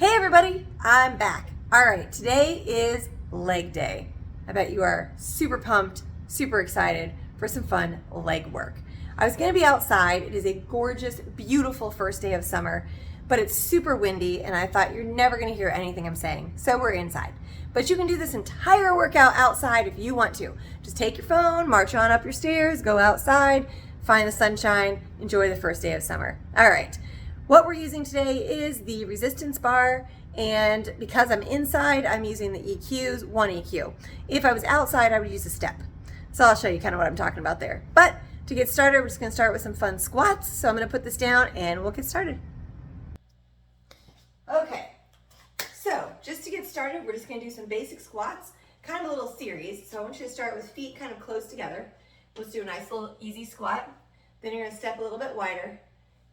Hey everybody, I'm back. All right, today is leg day. I bet you are super pumped, super excited for some fun leg work. I was gonna be outside. It is a gorgeous, beautiful first day of summer, but it's super windy and I thought you're never gonna hear anything I'm saying, so we're inside. But you can do this entire workout outside if you want to. Just take your phone, march on up your stairs, go outside, find the sunshine, enjoy the first day of summer. All right. What we're using today is the resistance bar, and because I'm inside, I'm using the EQs, one EQ. If I was outside, I would use a step. So I'll show you kind of what I'm talking about there. But to get started, we're just gonna start with some fun squats. So I'm gonna put this down and we'll get started. Okay, so just to get started, we're just gonna do some basic squats, kind of a little series. So I want you to start with feet kind of close together. Let's do a nice little easy squat. Then you're gonna step a little bit wider,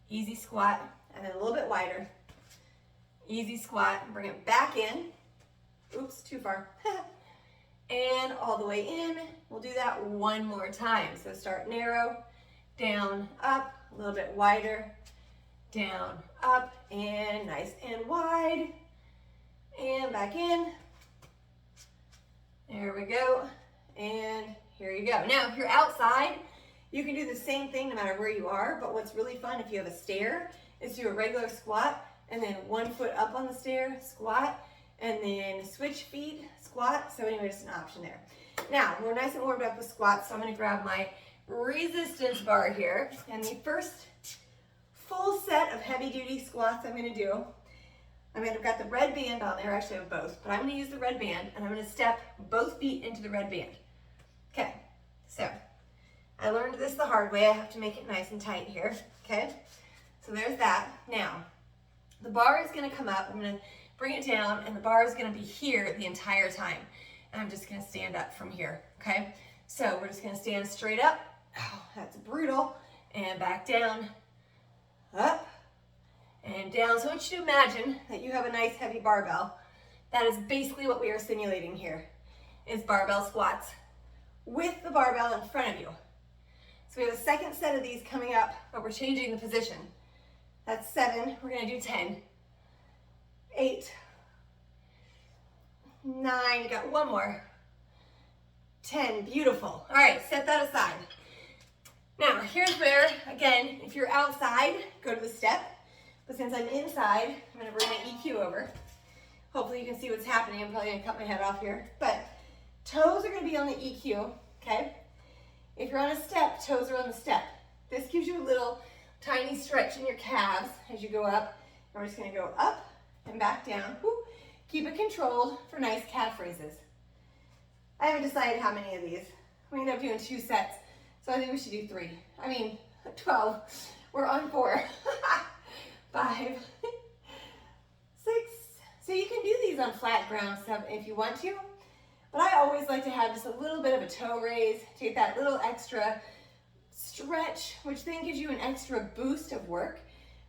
easy squat, and then a little bit wider, easy squat, bring it back in, oops, too far, and all the way in. We'll do that one more time. So start narrow, down, up, a little bit wider, down, up, and nice and wide, and back in. There we go, and here you go. Now, if you're outside, you can do the same thing no matter where you are, but what's really fun if you have a stair is do a regular squat and then 1 foot up on the stair, squat, and then switch feet, squat. So anyway, just an option there. Now, we're nice and warmed up with squats, so I'm gonna grab my resistance bar here, and the first full set of heavy duty squats I'm gonna do, I've got the red band on there, actually I have both, but I'm gonna use the red band and I'm gonna step both feet into the red band. Okay, so I learned this the hard way. I have to make it nice and tight here, okay? So there's that. Now, the bar is gonna come up. I'm gonna bring it down and the bar is gonna be here the entire time. And I'm just gonna stand up from here, okay? So we're just gonna stand straight up. Oh, that's brutal. And back down, up, and down. So I want you to imagine that you have a nice heavy barbell. That is basically what we are simulating here, is barbell squats with the barbell in front of you. So we have a second set of these coming up, but we're changing the position. That's 7, we're gonna do 10, 8, 9, you got one more, 10, beautiful. All right, set that aside. Now, here's where, again, if you're outside, go to the step, but since I'm inside, I'm gonna bring my EQ over. Hopefully you can see what's happening. I'm probably gonna cut my head off here, but toes are gonna be on the EQ, okay? If you're on a step, toes are on the step. This gives you a little tiny stretch in your calves as you go up. And we're just gonna go up and back down. Woo. Keep it controlled for nice calf raises. I haven't decided how many of these. We ended up doing 2 sets, so I think we should do 3. 12. We're on 4. 5, 6. So you can do these on flat ground stuff if you want to. But I always like to have just a little bit of a toe raise, take that little extra stretch, which then gives you an extra boost of work,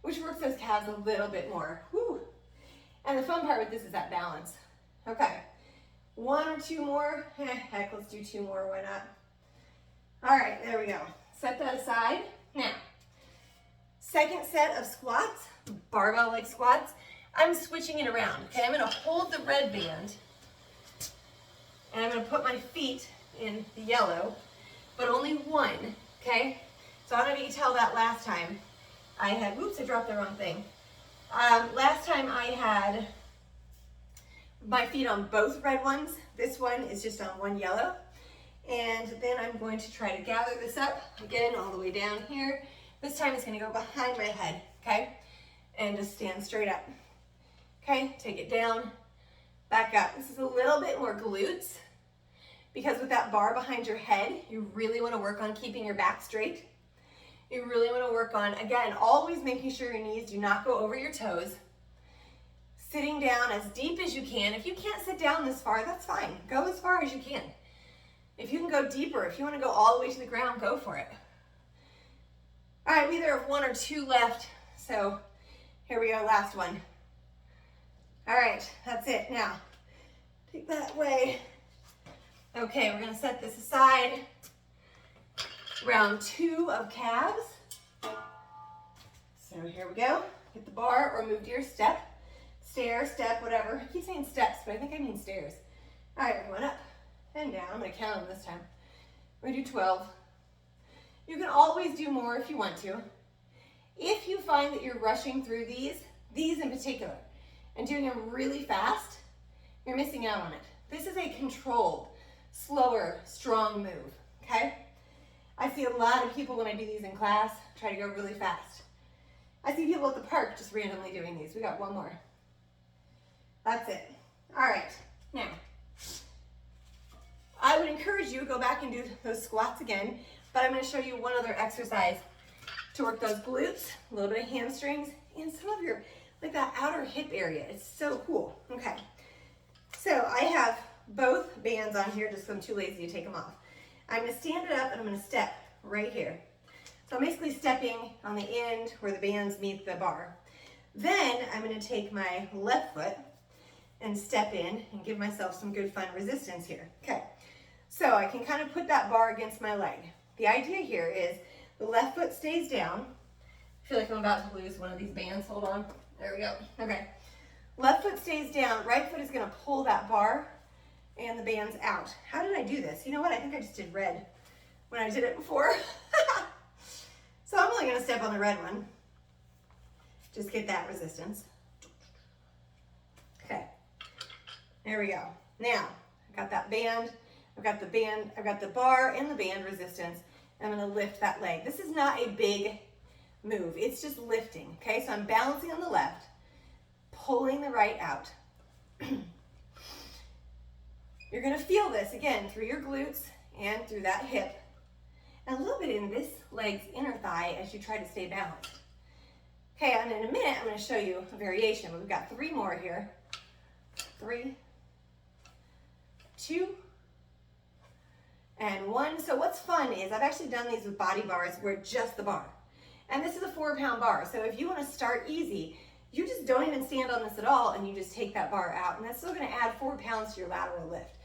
which works those calves a little bit more. Whew. And the fun part with this is that balance. Okay, 1 or 2 more. Heck, let's do 2 more, why not? All right, there we go. Set that aside. Now, second set of squats, barbell-like squats. I'm switching it around, okay? I'm gonna hold the red band, and I'm gonna put my feet in the yellow, but only 1, okay? So I don't know if you can tell that last time I had, whoops, I dropped the wrong thing. Last time I had my feet on both red ones. This one is just on 1 yellow. And then I'm going to try to gather this up, again, all the way down here. This time it's gonna go behind my head, okay? And just stand straight up. Okay, take it down, back up. This is a little bit more glutes because with that bar behind your head, you really want to work on keeping your back straight. You really want to work on, again, always making sure your knees do not go over your toes. Sitting down as deep as you can. If you can't sit down this far, that's fine. Go as far as you can. If you can go deeper, if you want to go all the way to the ground, go for it. All right, we either have 1 or 2 left. So here we go, last one. All right, that's it. Now, take that away. Okay, we're gonna set this aside. Round 2 of calves. So here we go. Hit the bar or move to your step. Stair, step, whatever. I keep saying steps, but I think I mean stairs. All right, everyone, up and down. I'm gonna count them this time. We're gonna do 12. You can always do more if you want to. If you find that you're rushing through these in particular, and doing them really fast, you're missing out on it. This is a controlled, slower, strong move, okay? I see a lot of people when I do these in class try to go really fast. I see people at the park just randomly doing these. We got one more. That's it. All right, now, I would encourage you to go back and do those squats again, but I'm gonna show you one other exercise to work those glutes, a little bit of hamstrings, and some of your, like that outer hip area. It's so cool. Okay, so I have both bands on here just because I'm too lazy to take them off. I'm gonna stand it up and I'm gonna step right here. So I'm basically stepping on the end where the bands meet the bar. Then I'm gonna take my left foot and step in and give myself some good fun resistance here. Okay, so I can kind of put that bar against my leg. The idea here is the left foot stays down. I feel like I'm about to lose one of these bands. Hold on. There we go. Okay. Left foot stays down. Right foot is going to pull that bar and the bands out. How did I do this? You know what? I think I just did red when I did it before. So I'm only going to step on the red one. Just get that resistance. Okay. There we go. Now, I've got that band. I've got the bar and the band resistance. I'm going to lift that leg. This is not a big move. It's just lifting, okay? So I'm balancing on the left, pulling the right out. You're gonna feel this, again, through your glutes and through that hip, and a little bit in this leg's inner thigh as you try to stay balanced. Okay, and in a minute, I'm gonna show you a variation. We've got 3 more here. 3, 2, and 1. So what's fun is I've actually done these with body bars where just the bar. And this is a 4-pound bar. So if you want to start easy, you just don't even stand on this at all and you just take that bar out. And that's still going to add 4 pounds to your lateral lift.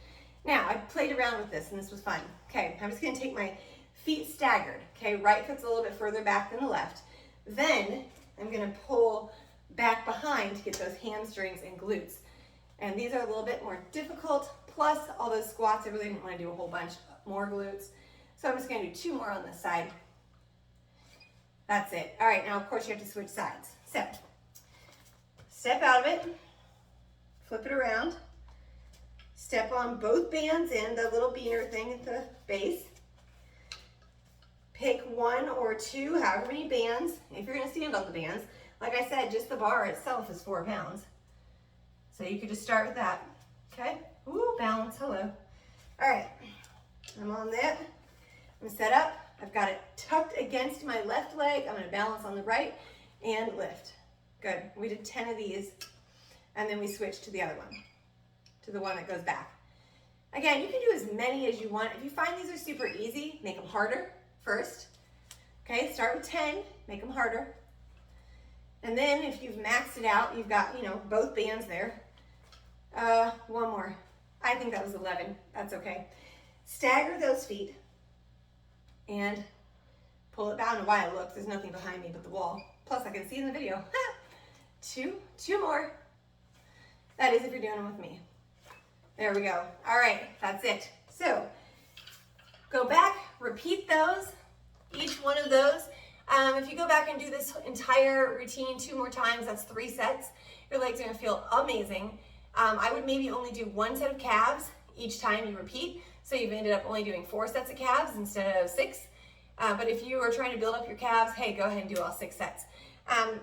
Now, I played around with this and this was fun. Okay, I'm just going to take my feet staggered. Okay, right foot's a little bit further back than the left. Then I'm going to pull back behind to get those hamstrings and glutes. And these are a little bit more difficult. Plus all those squats, I really didn't want to do a whole bunch more glutes. So I'm just going to do 2 more on this side. That's it. All right, now of course you have to switch sides. So, step out of it, flip it around, step on both bands in, the little beaner thing at the base. Pick 1 or 2, however many bands, if you're gonna stand on the bands. Like I said, just the bar itself is 4 pounds. So you could just start with that, okay? Ooh, balance, hello. All right, I'm on that. I'm set up. I've got it tucked against my left leg. I'm gonna balance on the right and lift. Good, we did 10 of these and then we switched to the other one, to the one that goes back. Again, you can do as many as you want. If you find these are super easy, make them harder first. Okay, start with 10, make them harder. And then if you've maxed it out, you've got, both bands there. 1 more. I think that was 11, that's okay. Stagger those feet. And pull it down. And why it looks, there's nothing behind me but the wall. Plus I can see in the video. 2 more. That is if you're doing them with me. There we go. All right, that's it. So go back, repeat those, each one of those. If you go back and do this entire routine 2 more times, that's 3 sets. Your legs are gonna feel amazing. I would maybe only do 1 set of calves each time you repeat. So you've ended up only doing 4 sets of calves instead of 6. But if you are trying to build up your calves, hey, go ahead and do all 6 sets.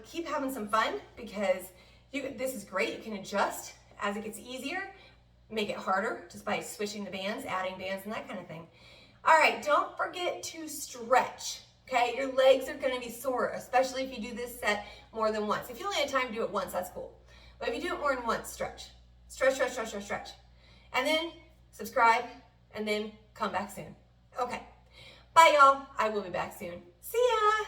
Keep having some fun because this is great. You can adjust as it gets easier, make it harder just by switching the bands, adding bands and that kind of thing. All right, don't forget to stretch, okay? Your legs are gonna be sore, especially if you do this set more than once. If you only had time to do it once, that's cool. But if you do it more than once, stretch. Stretch, stretch, stretch, stretch, stretch. And then subscribe, and then come back soon. Okay. Bye, y'all. I will be back soon. See ya.